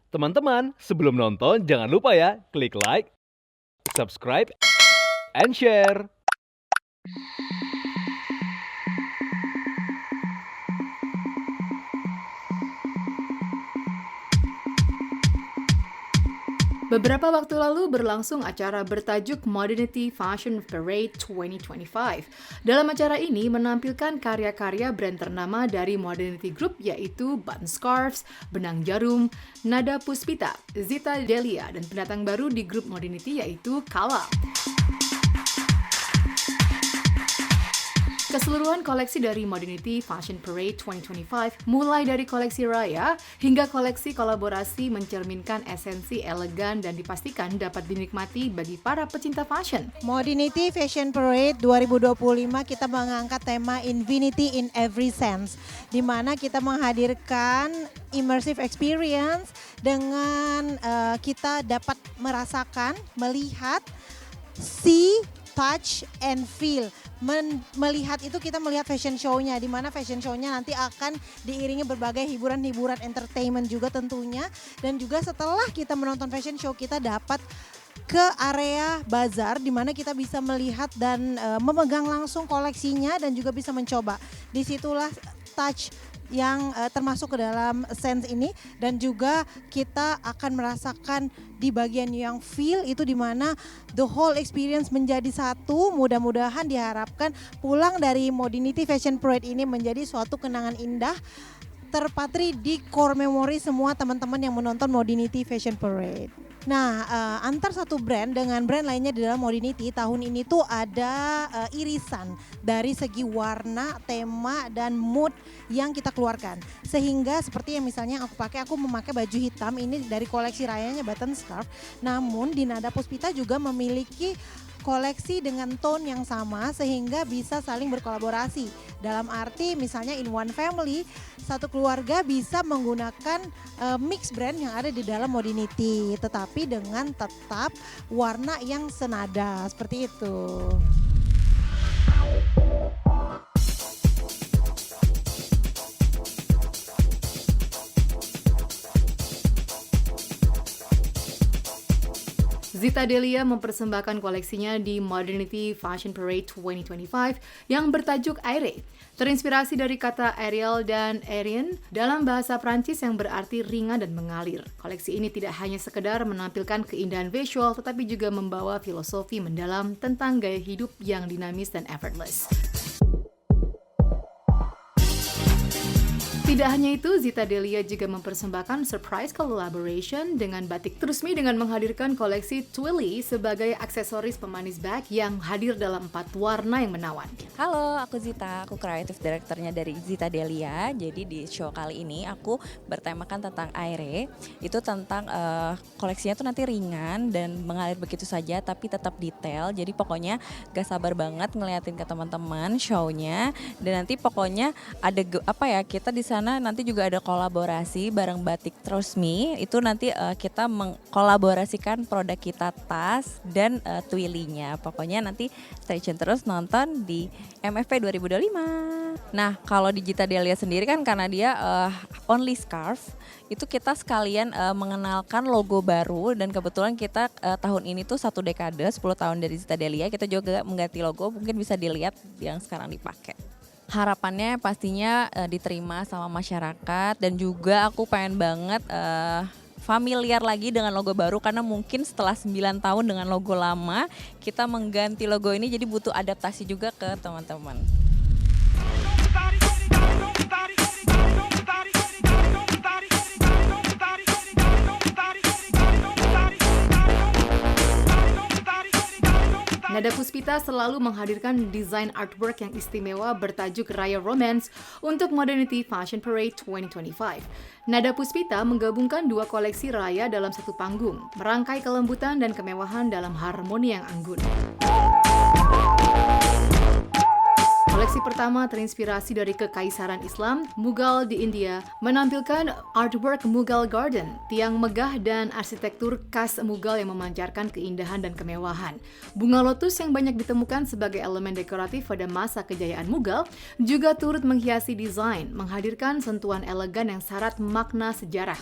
Teman-teman, sebelum nonton jangan lupa ya, klik like, subscribe, and share. Beberapa waktu lalu berlangsung acara bertajuk Modernity Fashion Parade 2025. Dalam acara ini menampilkan karya-karya brand ternama dari Modernity Group yaitu Button Scarves, Benang Jarum, Nada Puspita, Zita Delia, dan pendatang baru di grup Modernity yaitu Kala. Keseluruhan koleksi dari Modernity Fashion Parade 2025, mulai dari koleksi raya hingga koleksi kolaborasi mencerminkan esensi elegan dan dipastikan dapat dinikmati bagi para pecinta fashion. Modernity Fashion Parade 2025 kita mengangkat tema Infinity in Every Sense, di mana kita menghadirkan immersive experience dengan kita dapat merasakan, melihat, see, touch, and feel. Melihat itu kita melihat fashion show-nya, di mana fashion show-nya nanti akan diiringi berbagai hiburan-hiburan entertainment juga tentunya. Dan juga setelah kita menonton fashion show, kita dapat ke area bazar di mana kita bisa melihat dan memegang langsung koleksinya dan juga bisa mencoba. Disitulah touch yang termasuk ke dalam sense ini, dan juga kita akan merasakan di bagian yang feel itu di mana the whole experience menjadi satu. Mudah-mudahan diharapkan pulang dari Modernity Fashion Parade ini menjadi suatu kenangan indah terpatri di core memory semua teman-teman yang menonton Modernity Fashion Parade. Nah, antar satu brand dengan brand lainnya di dalam Modernity tahun ini tuh ada irisan dari segi warna, tema, dan mood yang kita keluarkan. Sehingga seperti yang misalnya aku memakai baju hitam ini dari koleksi rayanya Button Scarf. Namun di Nada Puspita juga memiliki koleksi dengan tone yang sama sehingga bisa saling berkolaborasi. Dalam arti misalnya in one family, satu keluarga bisa menggunakan mix brand yang ada di dalam Modernity, tetapi dengan tetap warna yang senada, seperti itu. Zita Delia mempersembahkan koleksinya di Modernity Fashion Parade 2025 yang bertajuk Aire. Terinspirasi dari kata Ariel dan Ariane dalam bahasa Prancis yang berarti ringan dan mengalir. Koleksi ini tidak hanya sekedar menampilkan keindahan visual, tetapi juga membawa filosofi mendalam tentang gaya hidup yang dinamis dan effortless. Tidak hanya itu, Zita Delia juga mempersembahkan surprise collaboration dengan Batik Trusmi dengan menghadirkan koleksi Twilly sebagai aksesoris pemanis bag yang hadir dalam 4 warna yang menawan. Halo, aku Zita, aku kreatif direkturnya dari Zita Delia. Jadi di show kali ini aku bertemakan tentang Aire. Itu tentang koleksinya tuh nanti ringan dan mengalir begitu saja tapi tetap detail. Jadi pokoknya gak sabar banget ngeliatin ke teman-teman show-nya. Dan nanti pokoknya ada kita di sana nanti juga ada kolaborasi bareng Batik Trust Me. Itu nanti kita mengkolaborasikan produk kita tas dan Twilly-nya. Pokoknya nanti stay tune terus nonton di MFP 2025. Nah, kalau di Zita Delia sendiri kan karena dia only scarf, itu kita sekalian mengenalkan logo baru, dan kebetulan kita tahun ini tuh 1 dekade 10 tahun dari Zita Delia, kita juga mengganti logo, mungkin bisa dilihat yang sekarang dipakai. Harapannya pastinya diterima sama masyarakat, dan juga aku pengen banget familiar lagi dengan logo baru, karena mungkin setelah 9 tahun dengan logo lama kita mengganti logo ini, jadi butuh adaptasi juga ke teman-teman. Nada Puspita selalu menghadirkan desain artwork yang istimewa bertajuk Raya Romance untuk Modernity Fashion Parade 2025. Nada Puspita menggabungkan 2 koleksi raya dalam satu panggung, merangkai kelembutan dan kemewahan dalam harmoni yang anggun. Koleksi pertama terinspirasi dari kekaisaran Islam, Mughal di India, menampilkan artwork Mughal Garden, tiang megah dan arsitektur khas Mughal yang memancarkan keindahan dan kemewahan. Bunga lotus yang banyak ditemukan sebagai elemen dekoratif pada masa kejayaan Mughal juga turut menghiasi desain, menghadirkan sentuhan elegan yang syarat makna sejarah.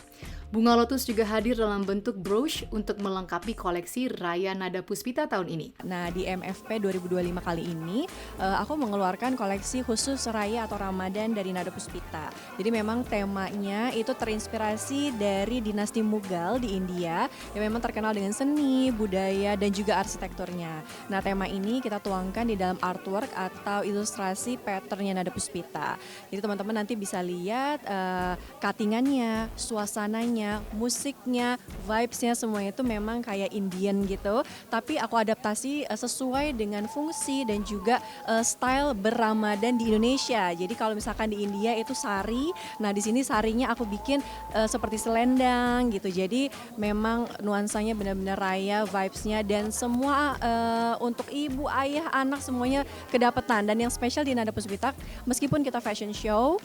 Bunga lotus juga hadir dalam bentuk brooch untuk melengkapi koleksi Raya Nada Puspita tahun ini. Nah, di MFP 2025 kali ini, aku mengeluarkan koleksi khusus Raya atau Ramadan dari Nada Puspita. Jadi memang temanya itu terinspirasi dari dinasti Mughal di India yang memang terkenal dengan seni, budaya, dan juga arsitekturnya. Nah, tema ini kita tuangkan di dalam artwork atau ilustrasi patternnya Nada Puspita. Jadi teman-teman nanti bisa lihat cuttingannya, suasananya, musiknya, vibes-nya semuanya itu memang kayak Indian gitu. Tapi aku adaptasi sesuai dengan fungsi dan juga style berRamadan di Indonesia. Jadi kalau misalkan di India itu sari, nah di sini sarinya aku bikin seperti selendang gitu. Jadi memang nuansanya benar-benar raya, vibes-nya dan semua untuk ibu, ayah, anak semuanya kedapetan. Dan yang spesial di Nada Puspita, meskipun kita fashion show,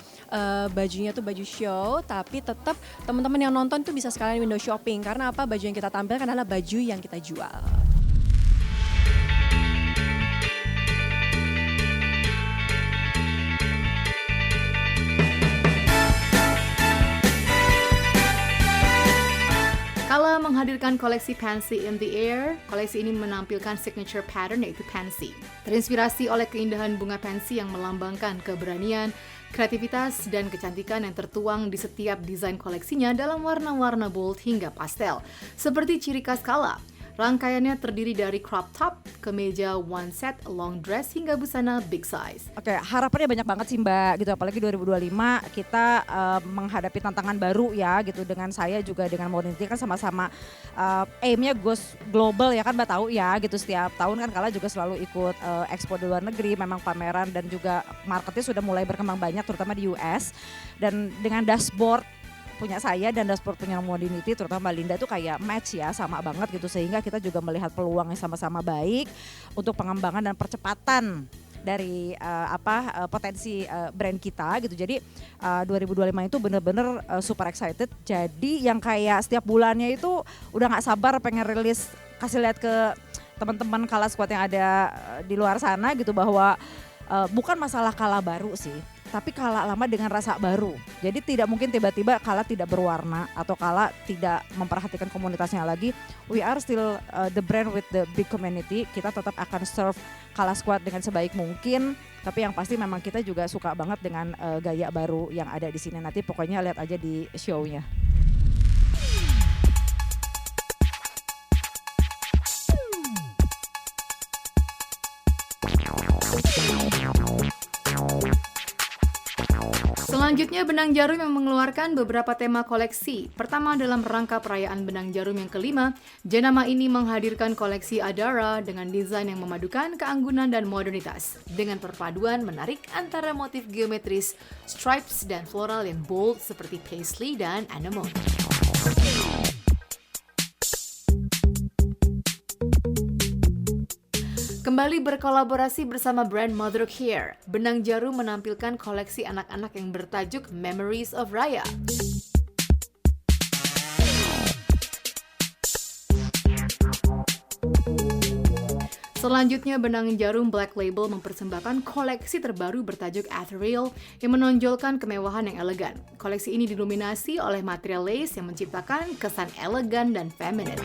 bajunya tuh baju show, tapi tetap teman-teman yang nonton tuh bisa sekalian window shopping. Karena apa? Baju yang kita tampilkan adalah baju yang kita jual. Kala menghadirkan koleksi Pansy in the Air, koleksi ini menampilkan signature pattern yaitu pansy. Terinspirasi oleh keindahan bunga pansy yang melambangkan keberanian, kreativitas, dan kecantikan yang tertuang di setiap desain koleksinya dalam warna-warna bold hingga pastel. Seperti ciri khas Kala, rangkaiannya terdiri dari crop top, kemeja one set, long dress, hingga busana big size. Oke, harapannya banyak banget sih Mbak, gitu. Apalagi 2025 kita menghadapi tantangan baru ya, gitu. Dengan saya juga dengan Modernity kan sama-sama aimnya goes global ya kan Mbak tahu ya, gitu. Setiap tahun kan Kala juga selalu ikut expo di luar negeri, memang pameran dan juga marketnya sudah mulai berkembang banyak, terutama di US. Dan dengan dashboard punya saya dan dashboard punya Modernity terutama Mbak Linda itu kayak match ya, sama banget gitu, sehingga kita juga melihat peluang yang sama-sama baik untuk pengembangan dan percepatan dari potensi brand kita gitu. Jadi 2025 itu bener-bener super excited. Jadi yang kayak setiap bulannya itu udah nggak sabar pengen rilis, kasih lihat ke teman-teman Kala Squad yang ada di luar sana gitu, bahwa bukan masalah Kala baru sih, tapi Kala lama dengan rasa baru. Jadi tidak mungkin tiba-tiba Kala tidak berwarna atau Kala tidak memperhatikan komunitasnya lagi. We are still the brand with the big community. Kita tetap akan serve Kala Squad dengan sebaik mungkin. Tapi yang pasti memang kita juga suka banget dengan gaya baru yang ada di sini. Nanti pokoknya lihat aja di show-nya. Selanjutnya, Benang Jarum yang mengeluarkan beberapa tema koleksi. Pertama, dalam rangka perayaan Benang Jarum yang kelima, Jenama ini menghadirkan koleksi Adara dengan desain yang memadukan keanggunan dan modernitas, dengan perpaduan menarik antara motif geometris, stripes, dan floral yang bold seperti paisley dan anemone. Kembali berkolaborasi bersama brand Mother Care, Benang Jarum menampilkan koleksi anak-anak yang bertajuk Memories of Raya. Selanjutnya, Benang Jarum Black Label mempersembahkan koleksi terbaru bertajuk Ethereal yang menonjolkan kemewahan yang elegan. Koleksi ini didominasi oleh material lace yang menciptakan kesan elegan dan feminine.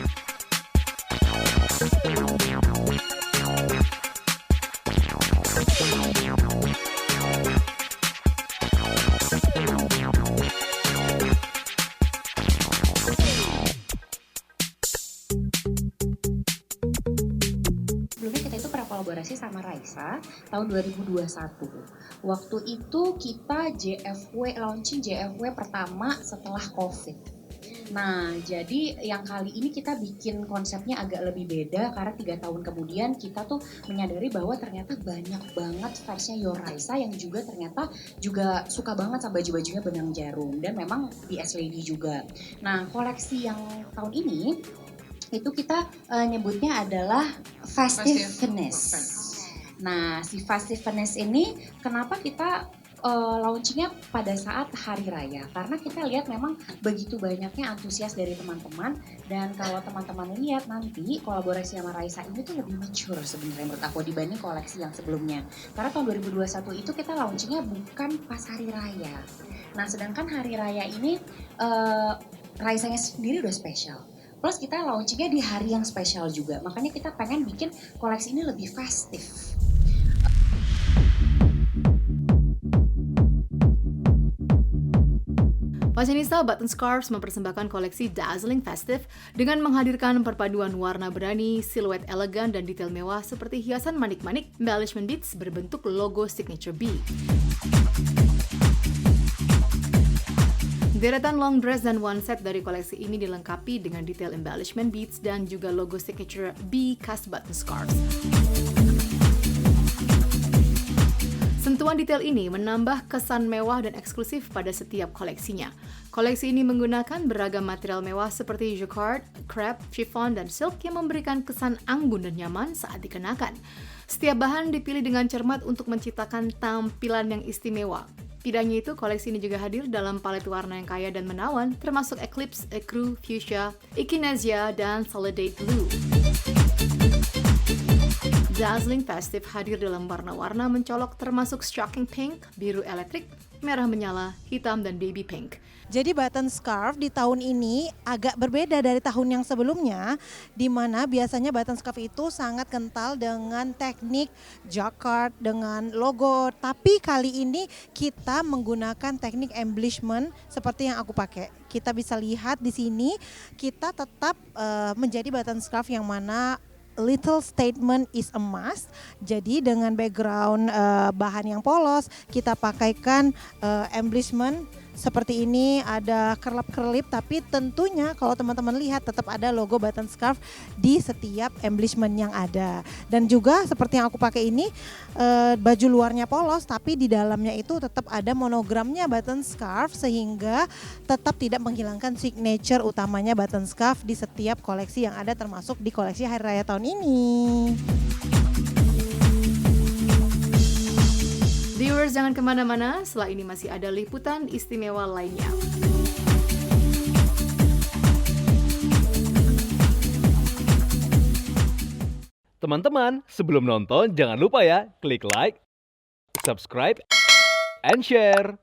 Sebelumnya kita itu pernah kolaborasi sama Raisa tahun 2021. Waktu itu kita launching JFW pertama setelah COVID. Nah, jadi yang kali ini kita bikin konsepnya agak lebih beda karena 3 tahun kemudian kita tuh menyadari bahwa ternyata banyak banget fansnya Your Raisa yang juga ternyata juga suka banget sama baju-bajunya Benang Jarum dan memang PS Lady juga. Nah, koleksi yang tahun ini itu kita nyebutnya adalah Festive Finesse. Nah, si Festive Finesse ini kenapa kita launchingnya pada saat Hari Raya? Karena kita lihat memang begitu banyaknya antusias dari teman-teman, dan kalau teman-teman lihat nanti kolaborasi sama Raisa ini tuh lebih mature sebenarnya menurut aku dibanding koleksi yang sebelumnya. Karena tahun 2021 itu kita launchingnya bukan pas Hari Raya. Nah, sedangkan Hari Raya ini Raisanya sendiri udah spesial. Plus kita launchingnya di hari yang spesial juga. Makanya kita pengen bikin koleksi ini lebih festif. Fashionista Button Scarves mempersembahkan koleksi Dazzling Festive dengan menghadirkan perpaduan warna berani, siluet elegan, dan detail mewah seperti hiasan manik-manik, embellishment beads berbentuk logo signature B. Deretan long dress dan one set dari koleksi ini dilengkapi dengan detail embellishment beads dan juga logo signature B khas Button Scarves. Sentuhan detail ini menambah kesan mewah dan eksklusif pada setiap koleksinya. Koleksi ini menggunakan beragam material mewah seperti jacquard, crepe, chiffon, dan silk yang memberikan kesan anggun dan nyaman saat dikenakan. Setiap bahan dipilih dengan cermat untuk menciptakan tampilan yang istimewa. Tidak hanya itu, koleksi ini juga hadir dalam palet warna yang kaya dan menawan, termasuk Eclipse, Ecru, Fuchsia, Echinacea, dan Solidate Blue. Dazzling Festive hadir dalam warna-warna mencolok termasuk shocking pink, biru elektrik, merah menyala, hitam, dan baby pink. Jadi button scarf di tahun ini agak berbeda dari tahun yang sebelumnya, di mana biasanya button scarf itu sangat kental dengan teknik jacquard dengan logo. Tapi kali ini kita menggunakan teknik embellishment seperti yang aku pakai. Kita bisa lihat di sini kita tetap menjadi button scarf yang mana little statement is a must. Jadi dengan background bahan yang polos, kita pakaikan embellishment seperti ini, ada kerlap-kerlip, tapi tentunya kalau teman-teman lihat tetap ada logo button scarf di setiap embellishment yang ada. Dan juga seperti yang aku pakai ini, baju luarnya polos tapi di dalamnya itu tetap ada monogramnya button scarf sehingga tetap tidak menghilangkan signature utamanya button scarf di setiap koleksi yang ada, termasuk di koleksi Hari Raya tahun ini. Viewers, jangan kemana-mana, setelah ini masih ada liputan istimewa lainnya. Teman-teman, sebelum nonton jangan lupa ya klik like, subscribe, and share.